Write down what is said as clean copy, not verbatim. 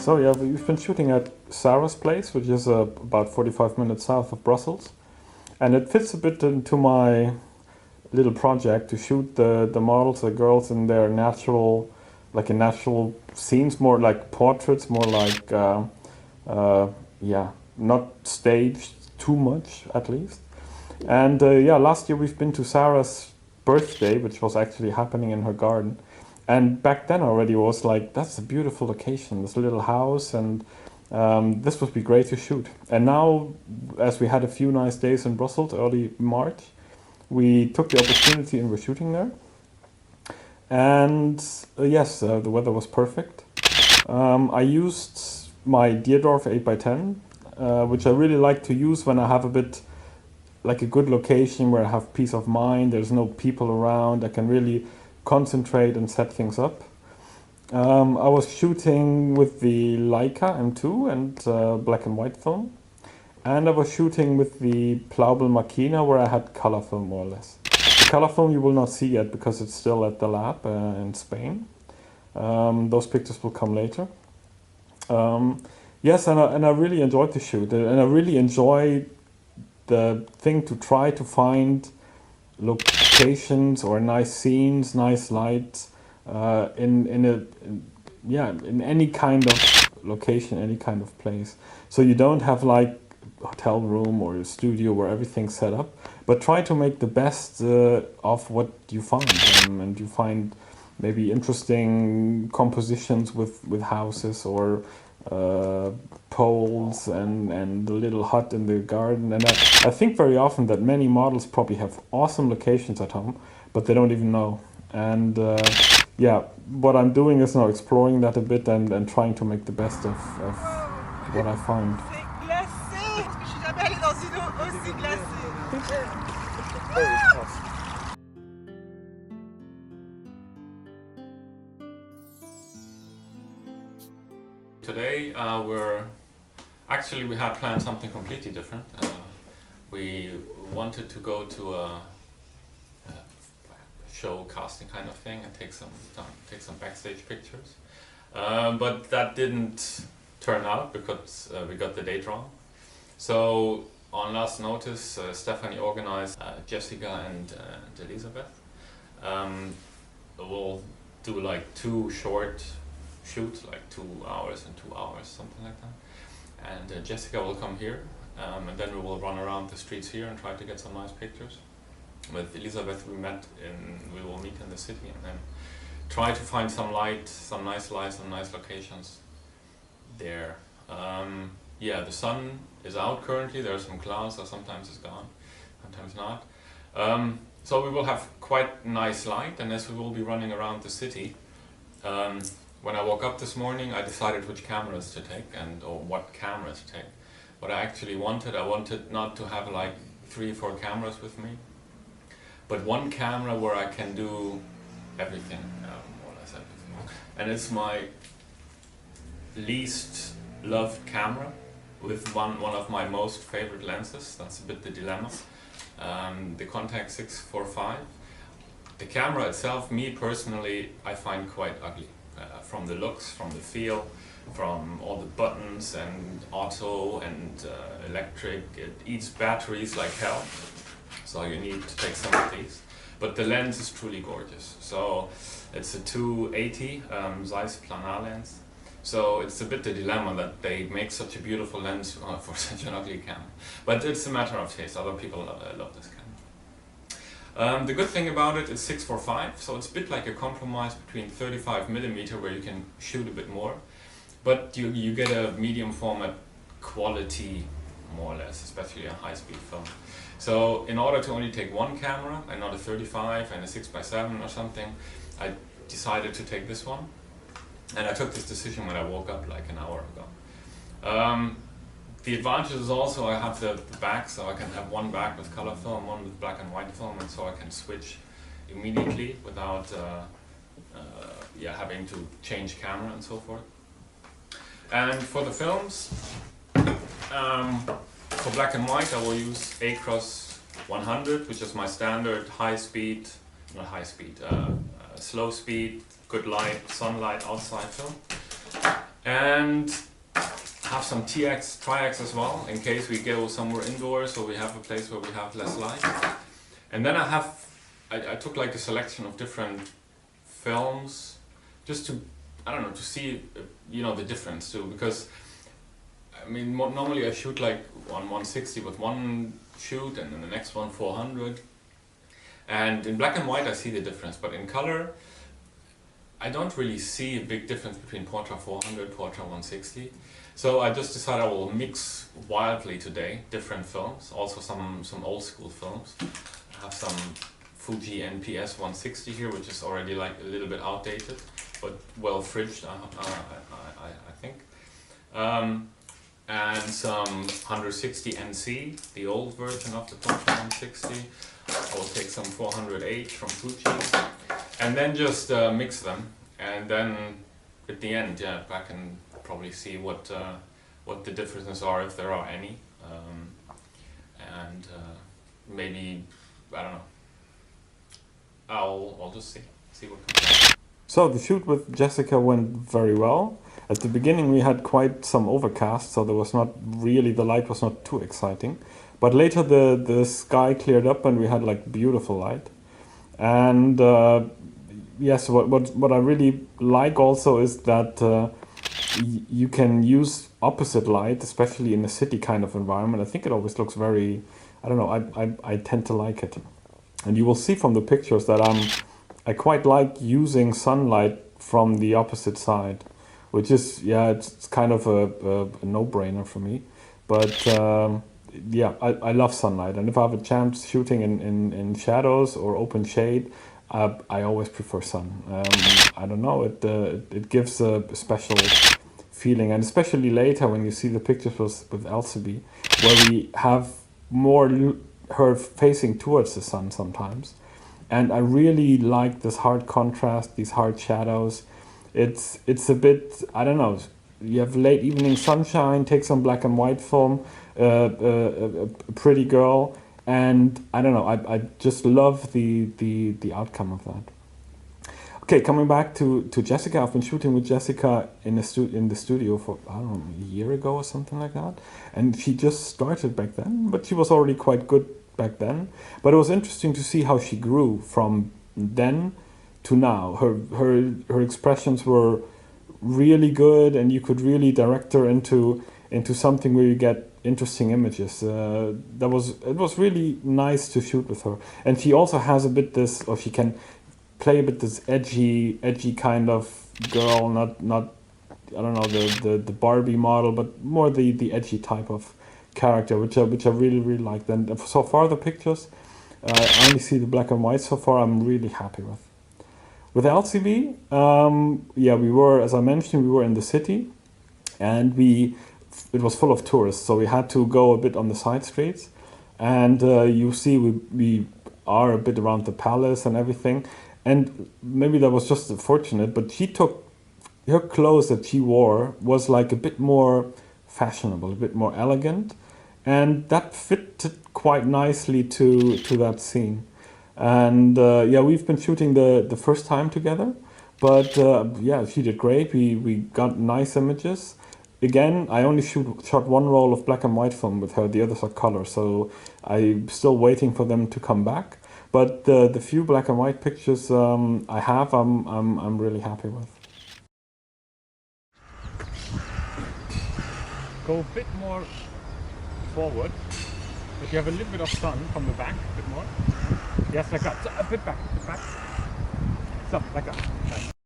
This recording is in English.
So yeah, we've been shooting at Sarah's place, which is about 45 minutes south of Brussels. And it fits a bit into my little project to shoot the models, the girls in their natural, like in natural scenes, more like portraits, more like, yeah, not staged too much at least. And yeah, last year we've been to Sarah's birthday, which was actually happening in her garden. And back then already was like, that's a beautiful location, this little house, and this would be great to shoot. And now, as we had a few nice days in Brussels, early March, we took the opportunity and we're shooting there. And yes, the weather was perfect. I used my Deerdorf 8x10, which I really like to use when I have a bit like a good location where I have peace of mind, there's no people around, I can really concentrate and set things up. I was shooting with the Leica M2 and black and white film. And I was shooting with the Plaubel Machina where I had color film more or less. The color film you will not see yet because it's still at the lab in Spain. Those pictures will come later. Yes, and I really enjoyed the shoot, and I really enjoy the thing to try to find locations or nice scenes, nice lights in any kind of location, any kind of place. So you don't have like hotel room or a studio where everything's set up, but try to make the best of what you find, and you find maybe interesting compositions with houses or poles and the little hut in the garden. And I think very often that many models probably have awesome locations at home, but they don't even know. And yeah, what I'm doing is now exploring that a bit and trying to make the best of what I find. Today we had planned something completely different. We wanted to go to a show casting kind of thing and take some backstage pictures, but that didn't turn out because we got the date wrong. So on last notice, Stephanie organized Jessica and Elizabeth. We'll do like 2 short shoots, like 2 hours and 2 hours, something like that. And Jessica will come here, and then we will run around the streets here and try to get some nice pictures. With Elizabeth we will meet in the city and then try to find some light, some nice lights, some nice locations there. Yeah, the sun is out currently, there are some clouds, so sometimes it's gone, sometimes not. So we will have quite nice light, and as we will be running around the city, when I woke up this morning, I decided which cameras to take or what cameras to take. What I actually wanted, I wanted not to have like 3 or 4 cameras with me, but one camera where I can do everything, more or less everything. And it's my least loved camera with one of my most favorite lenses. That's a bit the dilemma. The Contax 645. The camera itself, me personally, I find quite ugly. From the looks, from the feel, from all the buttons and auto and electric. It eats batteries like hell, so you need to take some of these. But the lens is truly gorgeous. So it's a 280 Zeiss planar lens. So it's a bit the dilemma that they make such a beautiful lens for such an ugly camera. But it's a matter of taste. Other people love this camera. The good thing about it is 645, so it's a bit like a compromise between 35mm where you can shoot a bit more, but you get a medium format quality more or less, especially a high-speed film. So in order to only take one camera and not a 35 and a 6x7 or something, I decided to take this one, and I took this decision when I woke up like an hour ago. The advantage is also I have the back, so I can have one back with color film, one with black and white film, and so I can switch immediately without having to change camera and so forth. And for the films, for black and white I will use Acros 100, which is my standard slow speed, good light, sunlight outside film. and have some triax as well, in case we go somewhere indoors or we have a place where we have less light. And then I took like a selection of different films, just to, I don't know, to see, you know, the difference too, because I mean, normally I shoot like on 160 with one shoot, and then the next one 400. And in black and white I see the difference, but in color I don't really see a big difference between Portra 400, Portra 160. So I just decided I will mix wildly today different films, also some old school films. I have some Fuji NPS 160 here, which is already like a little bit outdated, but well fridged, I think. And some 160 NC, the old version of the Portra 160. I will take some 400H from Fuji, and then just mix them, and then at the end, yeah, I can probably see what the differences are, if there are any, and maybe, I don't know. I'll just see what comes out. So the shoot with Jessica went very well. At the beginning we had quite some overcast, so there was not really, the light was not too exciting. But later the sky cleared up and we had like beautiful light. And yes, what I really like also is that you can use opposite light, especially in a city kind of environment. I think it always looks very, I don't know, I tend to like it. And you will see from the pictures that I quite like using sunlight from the opposite side, which is, yeah, it's kind of a no-brainer for me. But yeah, I love sunlight, and if I have a chance shooting in shadows or open shade, I always prefer sun. I don't know, it gives a special feeling, and especially later when you see the pictures with Elsebie, where we have more her facing towards the sun sometimes. And I really like this hard contrast, these hard shadows. It's a bit, I don't know, you have late evening sunshine, take some black and white film, a pretty girl, and I don't know, I just love the outcome of that. Okay, coming back to Jessica, I've been shooting with Jessica in the studio for, I don't know, a year ago or something like that. And she just started back then, but she was already quite good back then. But it was interesting to see how she grew from then to now. Her expressions were really good, and you could really direct her into something where you get interesting images. It was really nice to shoot with her. And she also has a bit this, or she can play a bit this edgy kind of girl, not I don't know, the Barbie model, but more the edgy type of character, which I really liked. And so far the pictures, I only see the black and white so far, I'm really happy with. With Elsebie, yeah, we were, as I mentioned, we were in the city, and it was full of tourists, so we had to go a bit on the side streets, and you see we are a bit around the palace and everything. And maybe that was just fortunate, but she took, her clothes that she wore was like a bit more fashionable, a bit more elegant, and that fitted quite nicely to that scene. And yeah, we've been shooting the first time together, but yeah, she did great. We got nice images. Again, I only shot one roll of black and white film with her, the others are color, so I'm still waiting for them to come back. But the few black and white pictures I have, I'm really happy with. Go a bit more forward, but you have a little bit of sun from the back, a bit more. Yes, like that. So, a bit back, So, like that.